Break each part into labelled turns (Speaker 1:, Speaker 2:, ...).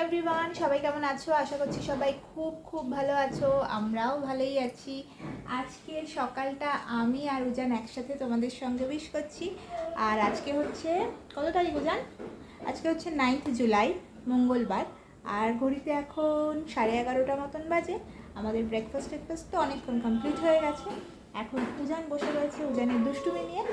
Speaker 1: Everyone, সবাই কেমন আছো? আশা করছি সবাই খুব খুব ভালো আছো। আমরাও ভালোই আছি। আজকের সকালটা আমি আর উজান একসাথে তোমাদের সঙ্গে উইশ করছি। আর আজকে হচ্ছে কত তারিখ উজান? আজকে হচ্ছে 9 জুলাই, মঙ্গলবার। আর ঘড়িতে এখন 11:30 মতন বাজে। আমাদের ব্রেকফাস্ট তো অনেকক্ষণ কমপ্লিট হয়ে গেছে। এখন উজান বসে রয়েছে উজানের দুষ্টুমি নিয়ে,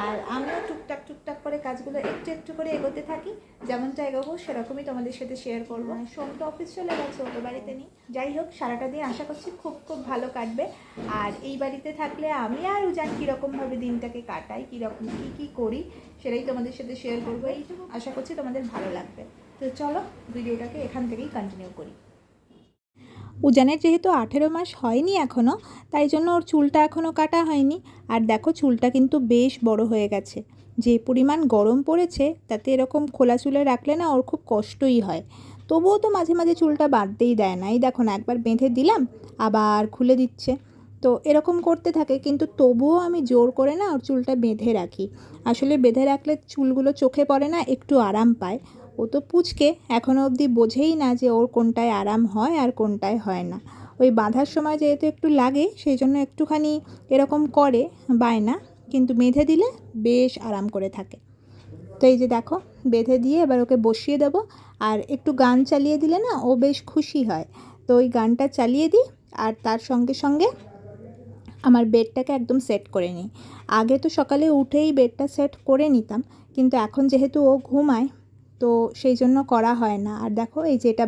Speaker 1: আর আমিও টুকটাক করে কাজগুলো একটু একটু করে এগোতে থাকি। যেমনটা এগোবো সেরকমই তোমাদের সাথে শেয়ার করবো। সোম তো অফিস চলে গেছে, ওতো বাড়িতে নেই। যাই হোক, সারাটা দিন আশা করছি খুব খুব ভালো কাটবে। আর এই বাড়িতে থাকলে আমি আর উজান কীরকমভাবে দিনটাকে কাটাই, কীরকম কী করি, সেটাই তোমাদের সাথে শেয়ার করবো। এইটুকু আশা করছি তোমাদের ভালো লাগবে। তো চলো ভিডিওটাকে এখান থেকেই কন্টিনিউ করি। উজানের যেহেতু 18 মাস হয়নি এখনও, তাই জন্য ওর চুলটা এখনও কাটা হয়নি। আর দেখো, চুলটা কিন্তু বেশ বড় হয়ে গেছে। যে পরিমাণ গরম পড়েছে তাতে এরকম খোলা চুলে রাখলে না ওর খুব কষ্টই হয়। তবুও তো মাঝে মাঝে চুলটা বাঁধতেই দেয় না। এই দেখো না, একবার বেঁধে দিলাম আবার খুলে দিচ্ছে। তো এরকম করতে থাকে, কিন্তু তবুও আমি জোর করে না ওর চুলটা বেঁধে রাখি। আসলে বেঁধে রাখলে চুলগুলো চোখে পড়ে না, একটু আরাম পায়। ও তো পুচকে, এখনও অবধি বোঝেই না যে ওর কোনটায় আরাম হয় আর কোনটায় হয় না। ওই বাঁধার সময় যেহেতু একটু লাগে, সেই জন্য একটুখানি এরকম করে বায়না, কিন্তু বেঁধে দিলে বেশ আরাম করে থাকে। তো এই যে দেখো, বেঁধে দিয়ে এবার ওকে বসিয়ে দেবো। আর একটু গান চালিয়ে দিলে না ও বেশ খুশি হয়। তো ওই গানটা চালিয়ে দিই, আর তার সঙ্গে সঙ্গে আমার বেডটাকে একদম সেট করে নিই। আগে তো সকালে উঠেই বেডটা সেট করে নিতাম, কিন্তু এখন যেহেতু ও ঘুমায়, তো সেই জন্য করা হয় না। আর দেখো, এই যে এটা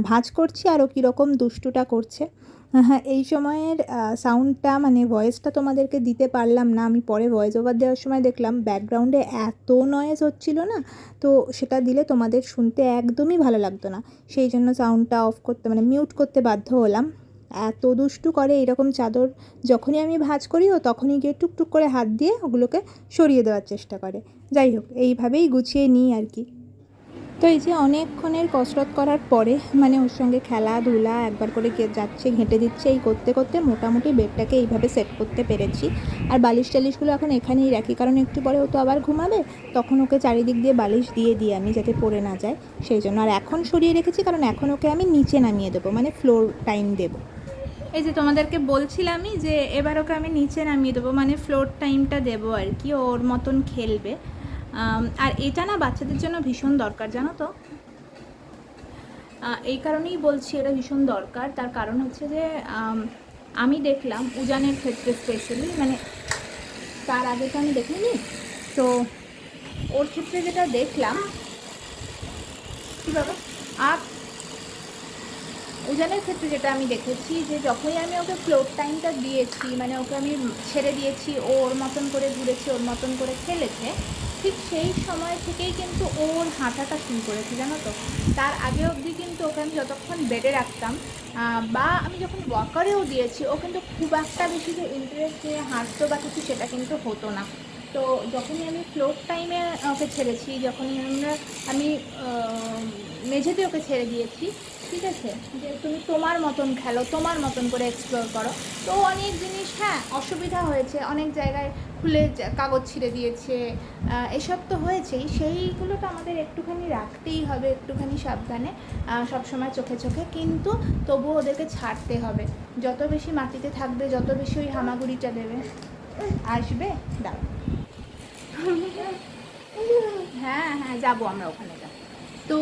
Speaker 1: ভাঁজ করছি আর ও কীরকম দুষ্টুটা করছে। হ্যাঁ, এই সময়ের সাউন্ডটা মানে ভয়েসটা তোমাদেরকে দিতে পারলাম না। আমি পরে ভয়েস ওভার দেওয়ার সময় দেখলাম ব্যাকগ্রাউন্ডে এত নয়েজ হচ্ছিল না, তো সেটা দিলে তোমাদের শুনতে একদমই ভালো লাগতো না। সেই জন্য সাউন্ডটা অফ করতে মানে মিউট করতে বাধ্য হলাম। এত দুষ্টু করে এরকম চাদর যখনই আমি ভাঁজ করি, ও তখনই গিয়ে টুকটুক করে হাত দিয়ে ওগুলোকে সরিয়ে দেওয়ার চেষ্টা করে। যাই হোক, এইভাবেই গুছিয়ে নিই আর কি। তো এই যে অনেকক্ষণের কসরত করার পরে, মানে ওর সঙ্গে খেলাধুলা একবার করে যাচ্ছে, ঘেঁটে দিচ্ছে, এই করতে করতে মোটামুটি বেডটাকে এইভাবে সেট করতে পেরেছি। আর বালিশ টালিশগুলো এখন এখানেই রাখি, কারণ একটু পরে ও তো আবার ঘুমাবে, তখন ওকে চারিদিক দিয়ে বালিশ দিয়ে দিই আমি, যাতে পড়ে না যায় সেই জন্য। আর এখন সরিয়ে রেখেছি কারণ এখন ওকে আমি নিচে নামিয়ে দেবো, মানে ফ্লোর টাইম দেবো। এই যে তোমাদেরকে বলছিলামই যে এবার ওকে আমি নিচে নামিয়ে দেবো, মানে ফ্লোর টাইমটা দেবো আর কি, ওর মতন খেলবে। আর এটা না বাচ্চাদের জন্য ভীষণ দরকার, জানো তো। এই কারণেই বলছি এটা ভীষণ দরকার। তার কারণ হচ্ছে যে আমি দেখলাম উজানের ক্ষেত্রে স্পেশালি, মানে তার আগে তো আমি দেখিনি, তো ওর ক্ষেত্রে যেটা দেখলাম, কী বাবা, আর উজানের ক্ষেত্রে যেটা আমি দেখেছি, যে যখনই আমি ওকে ফ্লোর টাইমটা দিয়েছি, মানে ওকে আমি ছেড়ে দিয়েছি, ও ওর মতন করে ঘুরেছে, ওর মতন করে খেলেছে, ঠিক সেই সময় থেকেই কিন্তু ওর হাঁটাটা শুরু করেছে, জানো তো। তার আগে অবধি কিন্তু ওকে আমি যতক্ষণ বেডে রাখতাম, বা আমি যখন ওয়াকারেও দিয়েছি, ও কিন্তু খুব একটা বেশি যে ইন্টারেস্ট নিয়ে হাঁটতো বা কিছু, সেটা কিন্তু হতো না। তো যখনই আমি ফ্লোর টাইমে ওকে ছেড়েছি, যখনই আমি মেঝেতে ওকে ছেড়ে দিয়েছি, ঠিক আছে, যে তুমি তোমার মতন খেলো, তোমার মতন করে এক্সপ্লোর করো, তো অনেক জিনিস, হ্যাঁ অসুবিধা হয়েছে, অনেক জায়গায় খুলে কাগজ ছিঁড়ে দিয়েছে, এসব তো হয়েছেই। সেইগুলো তো আমাদের একটুখানি রাখতেই হবে, একটুখানি সাবধানে, সবসময় চোখে চোখে, কিন্তু তবুও ওদেরকে ছাড়তে হবে। যত বেশি মাটিতে থাকবে, যত বেশি ওই হামাগুড়িটা দেবে, আসবে দাও। হ্যাঁ হ্যাঁ, যাবো আমরা, ওখানে যাবো। তো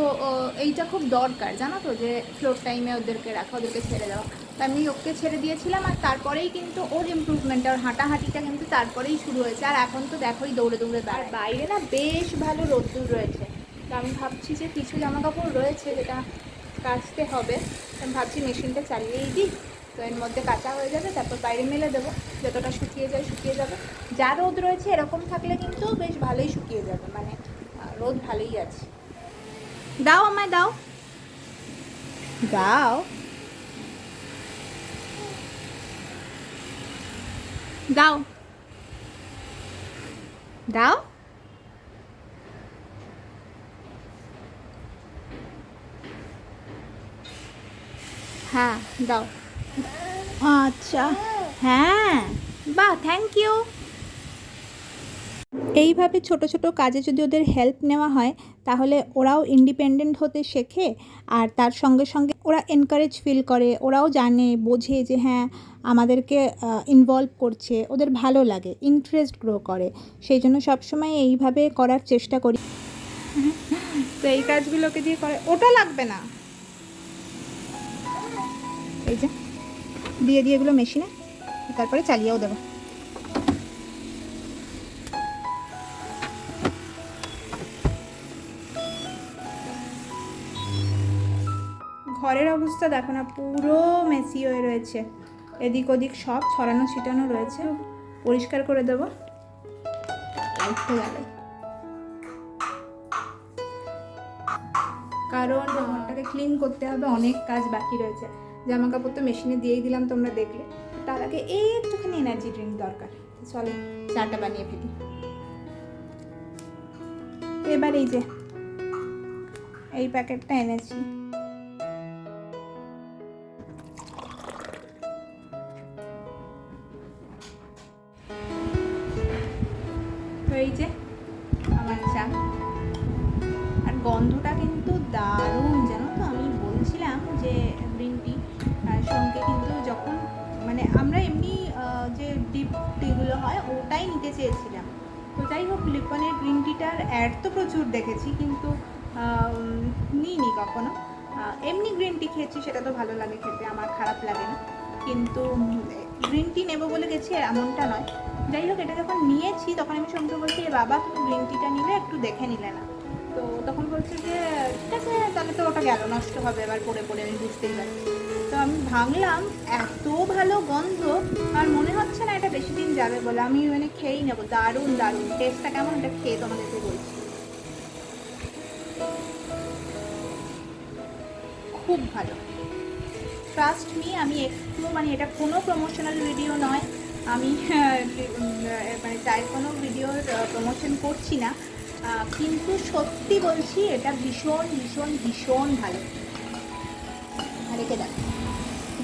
Speaker 1: এইটা খুব দরকার, জানো তো, যে ফ্লোর টাইমে ওদেরকে রাখা, ওদেরকে ছেড়ে দেওয়া। তো আমি ওকে ছেড়ে দিয়েছিলাম, আর তারপরেই কিন্তু ওর ইমপ্রুভমেন্ট, ওর হাঁটাহাঁটিটা কিন্তু তারপরেই শুরু হয়েছে। আর এখন তো দেখোই দৌড়ে দৌড়ে দাঁড়ায়। বাইরে না বেশ ভালো রোদ্দুর রয়েছে, তো আমি ভাবছি যে কিছু জামা কাপড় রয়েছে যেটা কাচতে হবে, আমি ভাবছি মেশিনটা চালিয়েই দিই, তো এর মধ্যে কাঁচা হয়ে যাবে, তারপর বাইরে মেলে দেবো, যতটা শুকিয়ে যায় শুকিয়ে যাবে। যা রোদ রয়েছে এরকম থাকলে কিন্তু বেশ ভালোই শুকিয়ে যাবে, মানে রোদ ভালোই আছে। দাও আমায়, দাও দাও দাও দাও। হ্যাঁ দাও। আচ্ছা, হ্যাঁ, বাহ, থ্যাংক ইউ। এইভাবে ছোট ছোট কাজে যদি ওদের হেল্প নেওয়া হয় তাহলে ওরাও ইন্ডিপেন্ডেন্ট হতে শেখে, আর তার সঙ্গে সঙ্গে ওরা এনকারেজ ফিল করে, ওরাও জানে বোঝে যে হ্যাঁ আমাদেরকে ইনভলভ করছে, ওদের ভালো লাগে, ইন্টারেস্ট গ্রো করে। সেই জন্য সবসময় এইভাবে করার চেষ্টা করি। তো এই কাজগুলোকে দিয়ে করে, ওটা লাগবে না, এই যে দিয়ে দিয়ে এগুলো মেশিনে, তারপরে চালিয়েও দেবো। ঘরের অবস্থা দেখো না, পুরো মেসি হয়ে রয়েছে, এদিক ওদিক সব ছড়ানো ছিটানো রয়েছে, পরিষ্কার করে দেবো। কারণ ঘরটাকে ক্লিন করতে হবে, অনেক কাজ বাকি রয়েছে। জামা কাপড় তো মেশিনে দিয়েই দিলাম, তোমরা দেখলে। তার আগে একটুখানি এনার্জি ড্রিঙ্ক দরকার, চলো চাটা বানিয়ে ফেলি। এবার এই যে এই প্যাকেটটা এনেছি, এই যে আমার চা। আর গন্ধটা কিন্তু দারুণ, জানো তো। আমি বলছিলাম যে গ্রিন টি সঙ্গে কিন্তু যখন মানে আমরা এমনি যে ডিপ টিগুলো হয় ওটাই নিতে চেয়েছিলাম। তো যাই হোক, লিপনের গ্রিন টিটার অ্যাড তো প্রচুর দেখেছি, কিন্তু নিইনি কখনো। এমনি গ্রিন টি খেয়েছি, সেটা তো ভালো লাগে খেতে, আমার খারাপ লাগে না। কিন্তু গ্রিন টি নেবো বলে গেছি এমনটা নয়। যাই হোক, এটা যখন নিয়েছি তখন আমি সঙ্গে বলছি, বাবা তুমি গ্রিন টিটা নিলে একটু দেখে নিলে না। তো তখন বলছে যে ঠিক আছে, তাহলে তো ওটা গেল, নষ্ট হবে এবার পড়ে পড়ে, আমি বুঝতেই পারছি। তো আমি ভাঙলাম, এত ভালো গন্ধ, আর মনে হচ্ছে না এটা বেশি দিন যাবে বলে। আমি মানে খেয়েই নেবো, দারুণ দারুণ। টেস্টটা কেমন এটা খেয়ে তোমাদেরকে বলছি। খুব ভালো, ট্রাস্ট মি। আমি একটু মানে এটা কোনো প্রমোশনাল ভিডিও নয়, আমি মানে চায়ের কোনো ভিডিওর প্রমোশন করছি না, কিন্তু সত্যি বলছি এটা ভীষণ ভীষণ ভীষণ ভালো। আর একে দেখ,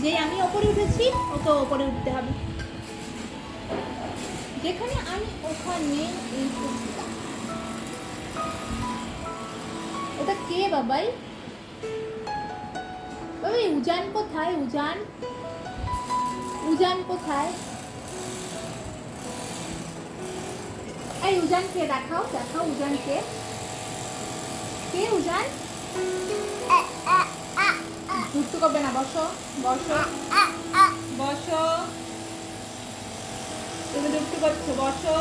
Speaker 1: যেই আমি ওপরে উঠেছি ও তো ওপরে উঠতে হবে, যেখানে আমি ওখানে। ওটা কে বাবাই? বাবাই উজান কোথায়? উজান, উজান কোথায়? এই উজান কে? দেখাও দেখাও, উজান কে? কে উজান? দুষ্টু করবে না, বসো বসো বসো, তুমি দুষ্টু করছো, বসো।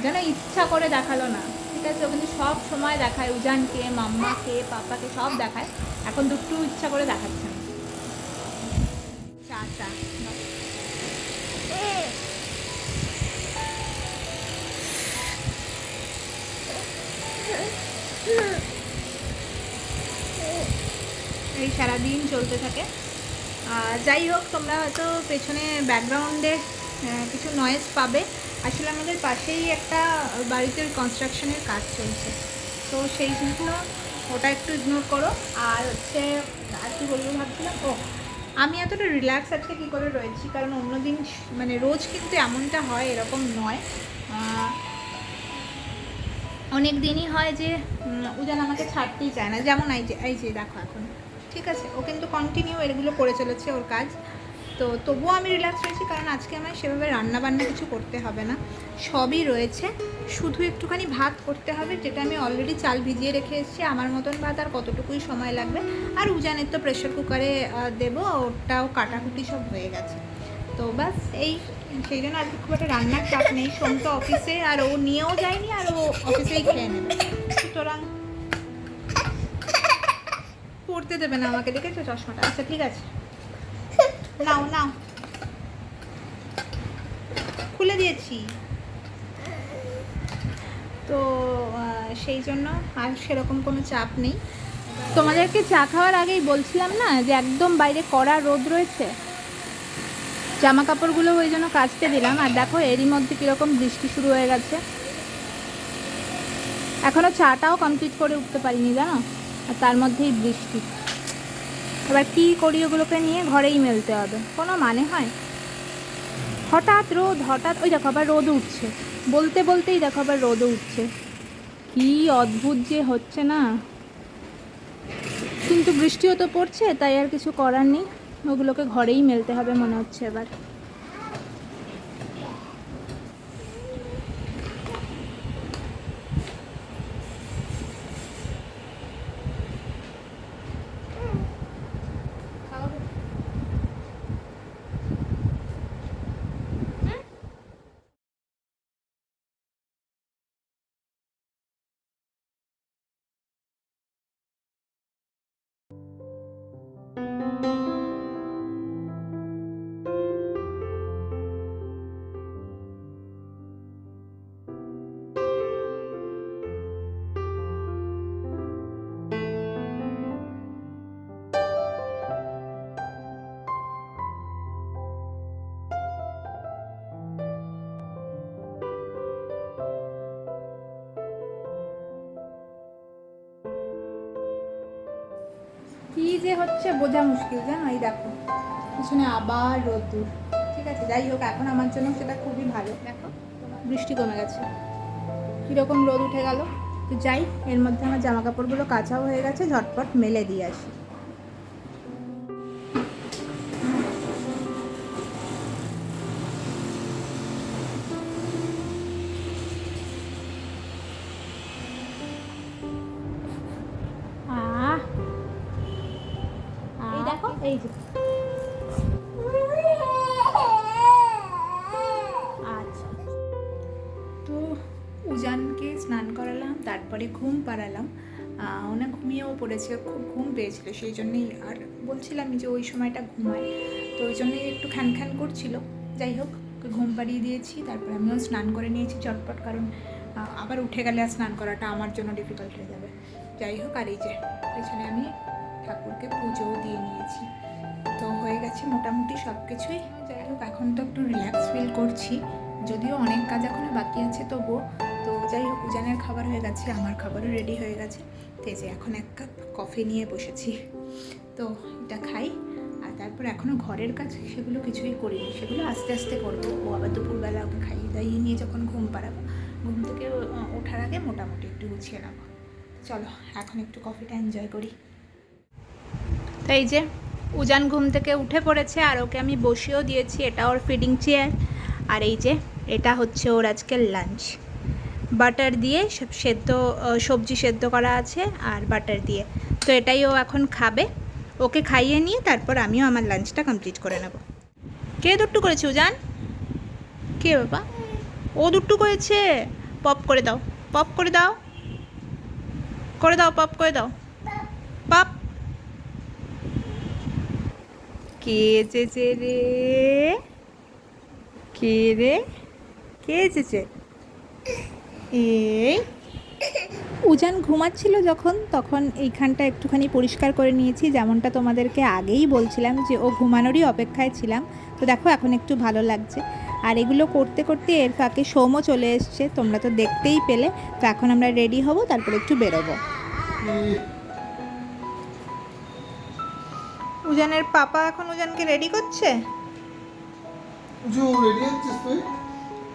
Speaker 1: যেন ইচ্ছা করে দেখালো না, ঠিক আছে? ও কিন্তু সব সময় দেখায়, উজানকে, মাম্মাকে, পাপাকে সব দেখায়, এখন দুষ্টু ইচ্ছা করে দেখাচ্ছে না। চা চা এই সারাদিন চলতে থাকে। যাই হোক, তোমরা হয়তো পেছনে ব্যাকগ্রাউন্ডে কিছু নয়েজ পাবে। আসলে আমাদের পাশেই একটা বাড়িতে কনস্ট্রাকশনের কাজ চলছে, তো সেই জন্য ওটা একটু ইগনোর করো। আর হচ্ছে আর কি বলবো ভাবছিলাম, ও আমি এতটা রিল্যাক্স আজকে কী করে রয়েছি, কারণ অন্যদিন মানে রোজ কিন্তু এমনটা হয় এরকম নয়। অনেক দিনই হয় যে উজান আমাকে ছাড়তেই চায় না, যেমন এই যে দেখো এখন, ঠিক আছে? ও কিন্তু কন্টিনিউ এগুলো করে চলেছে ওর কাজ। তো তবুও আমি রিল্যাক্স রয়েছি, কারণ আজকে আমার সেভাবে রান্নাবান্না কিছু করতে হবে না, সবই রয়েছে। শুধু একটুখানি ভাত করতে হবে, যেটা আমি অলরেডি চাল ভিজিয়ে রেখে এসেছি। আমার মতন ভাত আর কতটুকুই সময় লাগবে। আর উজানের তো প্রেশার কুকারে দেবো, ওটাও কাটাকুটি সব হয়ে গেছে। তো ব্যাস এই, সেই জন্য আজকে খুব একটা রান্নার চাপ নেই। সোম তো অফিসে, আর ও নিয়েও যায়নি, আর ও অফিসেই খেয়ে নেবে, সুতরাং পড়তে দেবে না আমাকে। দেখেছো চশমাটা? আচ্ছা ঠিক আছে, নাও নাও, খুলে দিয়েছি। তো সেই জন্য আর সেরকম কোনো চাপ নেই। তোমাদেরকে চা খাওয়ার আগেই বলছিলাম না যে একদম বাইরে কড়া রোদ রয়েছে, জামা কাপড়গুলো ওই জন্য কাচতে দিলাম। আর দেখো এরই মধ্যে কীরকম বৃষ্টি শুরু হয়ে গেছে। এখনও চাটাও কমপ্লিট করে উঠতে পারিনি জানো, আর তার মধ্যেই বৃষ্টি। এবার কী করি, ওগুলোকে নিয়ে ঘরেই মেলতে হবে, কোনো মানে হয়? হঠাৎ রোদ, হঠাৎ ওই দেখো আবার রোদ উঠছে, বলতে বলতেই দেখো আবার রোদও উঠছে। কি অদ্ভুত যে হচ্ছে না, কিন্তু বৃষ্টিও তো পড়ছে, তাই আর কিছু করার নেই, ওগুলোকে ঘরেই মেলতে হবে মনে হচ্ছে এবার। কি যে হচ্ছে বোঝা মুশকিল, জানো। এই দেখো পিছনে আবার রোদ্দুর। ঠিক আছে, যাই হোক, এখন আমার জন্য সেটা খুবই ভালো। দেখো বৃষ্টি কমে গেছে, কীরকম রোদ উঠে গেল। তো যাই, এর মধ্যে আমার জামা কাপড়গুলো কাচাও হয়ে গেছে, ঝটপট মেলে দিয়ে আসি। এই দেখো, এই যে আচ্ছা। তো উজানকে স্নান করালাম, তারপরে ঘুম পাড়ালাম। ওনা ঘুমিয়েও পড়েছে, খুব ঘুম পেয়েছিল, সেই জন্যই আর বলছিলাম যে ওই সময়টা ঘুমায়, তো ওই জন্যই একটু খ্যান খ্যান করছিল। যাই হোক, ওকে ঘুম পাড়িয়ে দিয়েছি, তারপরে আমিও স্নান করে নিয়েছি চটপট, কারণ আবার উঠে গেলে আর স্নান করাটা আমার জন্য ডিফিকাল্ট হয়ে যাবে। যাই হোক, আর এই যে পেছনে আমি ঠাকুরকে পুজোও দিয়ে নিয়েছি, তো হয়ে গেছে মোটামুটি সব কিছুই। যাই হোক, এখন তো একটু রিল্যাক্স ফিল করছি, যদিও অনেক কাজ এখনও বাকি আছে তবুও। তো যাই হোক, উজানের খাবার হয়ে গেছে, আমার খাবারও রেডি হয়ে গেছে। তো এই যে এখন এক কাপ কফি নিয়ে বসেছি, তো এটা খাই। আর তারপর এখনও ঘরের কাজ সেগুলো কিছুই করিনি, সেগুলো আস্তে আস্তে করবো। ও আবার দুপুরবেলা ওকে খাইয়ে দাইয়ে নিয়ে যখন ঘুম পাড়াবো, ঘুম থেকে ওঠার আগে মোটামুটি একটু গুছিয়ে নেবো। চলো এখন একটু কফিটা এনজয় করি। তো এই যে উজান ঘুম থেকে উঠে পড়েছে, আর ওকে আমি বসিয়েও দিয়েছি, এটা ওর ফিডিং চেয়ার। আর এই যে এটা হচ্ছে ওর আজকের লাঞ্চ, বাটার দিয়ে সব সেদ্ধ সবজি সেদ্ধ করা আছে আর বাটার দিয়ে। তো এটাই ও এখন খাবে, ওকে খাইয়ে নিয়ে তারপর আমিও আমার লাঞ্চটা কমপ্লিট করে নেব। কে দুট্টু করেছে উজান? কে বাবা? ও দুট্টু করেছে। পপ করে দাও, পপ করে দাও, করে দাও, পপ করে দাও, পপ। কে এসেছে রে? কে রে? কে এসেছে? এই উজান ঘুমাচ্ছিল যখন, তখন এইখানটা একটুখানি পরিষ্কার করে নিয়েছি, যেমনটা তোমাদেরকে আগেই বলছিলাম যে ও ঘুমানোরই অপেক্ষায় ছিলাম। তো দেখো এখন একটু ভালো লাগছে। আর এগুলো করতে করতে এর ফাঁকে সোমও চলে এসছে, তোমরা তো দেখতেই পেলে। তো এখন আমরা রেডি হব, তারপরে একটু বেরোবো। উজানের পাপা এখন উজানকে রেডি করছে।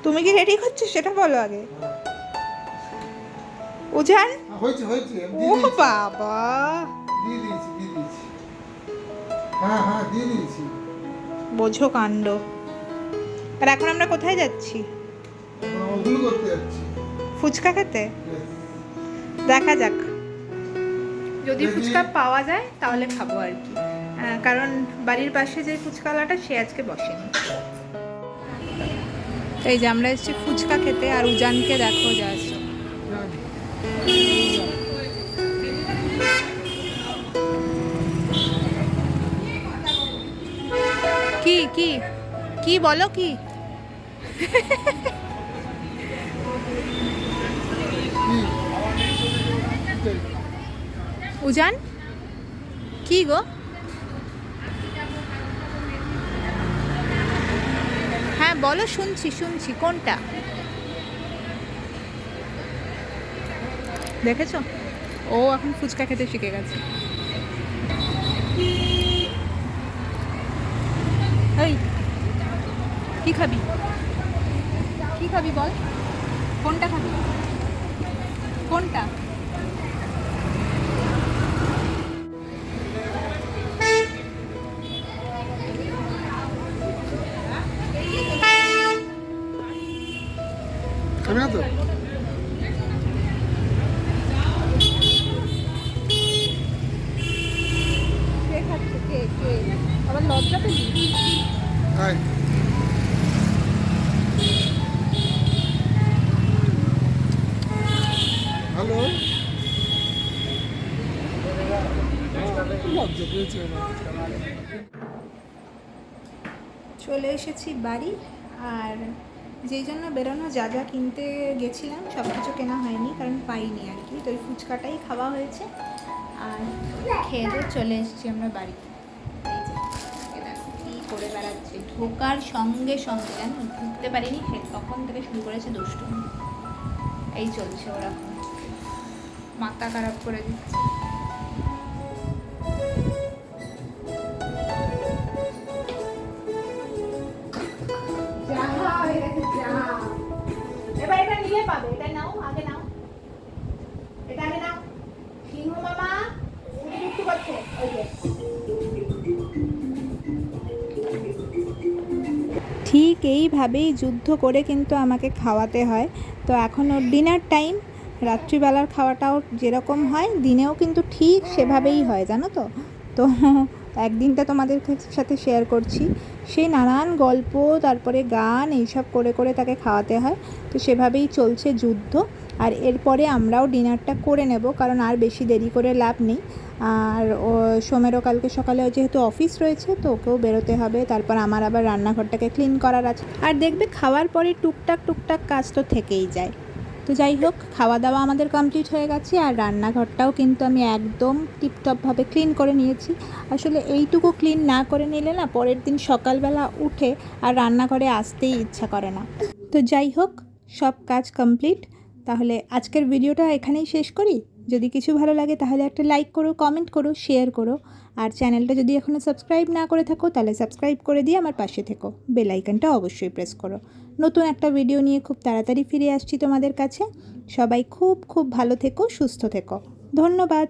Speaker 1: তুমি কি রেডি করছো সেটা বলো আগে। উজান
Speaker 2: হয়েছে হয়েছে,
Speaker 1: ও বাবা,
Speaker 2: দিয়ে দিয়েছি দিয়ে দিয়েছি, হ্যাঁ হ্যাঁ দিয়ে দিয়েছি।
Speaker 1: বোঝো কাণ্ড। আর এখন আমরা কোথায় যাচ্ছি?
Speaker 2: ওগুলো করতে যাচ্ছি,
Speaker 1: ফুচকা খেতে। দেখা যাক, যদি ফুচকা পাওয়া যায় তাহলে খাবো আর কি, কারণ বাড়ির পাশে যে ফুচকাওয়ালাটা সে আজকে বসেনি। এই যে আমরা এসেছি ফুচকা খেতে, আর উজানকে দেখো যাচ্ছে। কি কি কি বলো কি? উজান কি গো? হ্যাঁ বলো, শুনছি শুনছি, কোনটা দেখেছো? ও এখন ফুচকা খেতে শিখে গেছে। এই কি খাবি? কি খাবি বল? কোনটা খাবি? কোনটা?
Speaker 2: খাবি না তো?
Speaker 1: কে খাচ্ছে? কে আবার লজ্জা পেলি?
Speaker 2: আয়। হ্যালো, লজ্জা পেয়েছে আমার।
Speaker 1: চলে এসেছি বাড়ি। আর যেই জন্য বেরোনো যা যা কিনতে গেছিলাম সব কিছু কেনা হয়নি, কারণ পাইনি আর কি। তো ওই ফুচকাটাই খাওয়া হয়েছে আর খেয়ে দিয়ে চলে এসেছি আমরা বাড়িতে। এই যে এ দেখো কী করে বেড়াচ্ছে, ঢোকার সঙ্গে সঙ্গে জানো, ঢুকতে পারিনি, সে তখন থেকে শুরু করেছে দুষ্টুমি। এই চলছে ওরকম, মাথা খারাপ করে দিচ্ছে। এবার এটা নিলে পাবে, এটা নাও, আগে নাও, এটা আগে নাও। সিংহ মামা দুষ্টু করছে, ওই যে। ঠিক এইভাবেই যুদ্ধ করে কিন্তু আমাকে খাওয়াতে হয়। তো এখন ওর ডিনার টাইম, রাত্রিবেলার খাওয়াটাও যেরকম হয় দিনেও কিন্তু ঠিক সেভাবেই হয়, জানো তো। তো একদিনটা তোমাদের সাথে শেয়ার করছি, সেই নানান গল্প, তারপরে গান, এইসব করে করে তাকে খাওয়াতে হয়। তো সেভাবেই চলছে যুদ্ধ। আর এরপরে আমরাও ডিনারটা করে নেব, কারণ আর বেশি দেরি করে লাভ নেই। আর ও সোমেরও কালকে সকালে যেহেতু অফিস রয়েছে, তো ওকেও বেরোতে হবে। তারপর আমার আবার রান্নাঘরটাকে ক্লিন করার আছে। আর দেখবে খাওয়ার পরে টুকটাক টুকটাক কাজ তো থেকেই যায়। তো যাই হোক, খাওয়া দাওয়া আমাদের কমপ্লিট হয়ে গেছে। আর রান্নাঘরটাও কিন্তু আমি একদম টিপটপভাবে ক্লিন করে নিয়েছি। আসলে এইটুকু ক্লিন না করে নিলে না, পরের দিন সকালবেলা উঠে আর রান্নাঘরে আসতেই ইচ্ছা করে না। তো যাই হোক, সব কাজ কমপ্লিট। তাহলে আজকের ভিডিওটা এখানেই শেষ করি। যদি কিছু ভালো লাগে তাহলে একটা লাইক করো, কমেন্ট করো, শেয়ার করো। আর চ্যানেলটা যদি এখনও সাবস্ক্রাইব না করে থাকো তাহলে সাবস্ক্রাইব করে দিয়ে আমার পাশে থেকো। বেল আইকনটা অবশ্যই প্রেস করো। নতুন একটা ভিডিও নিয়ে খুব তাড়াতাড়ি ফিরে আসছি তোমাদের কাছে। সবাই খুব খুব ভালো থেকো, সুস্থ থেকো। ধন্যবাদ।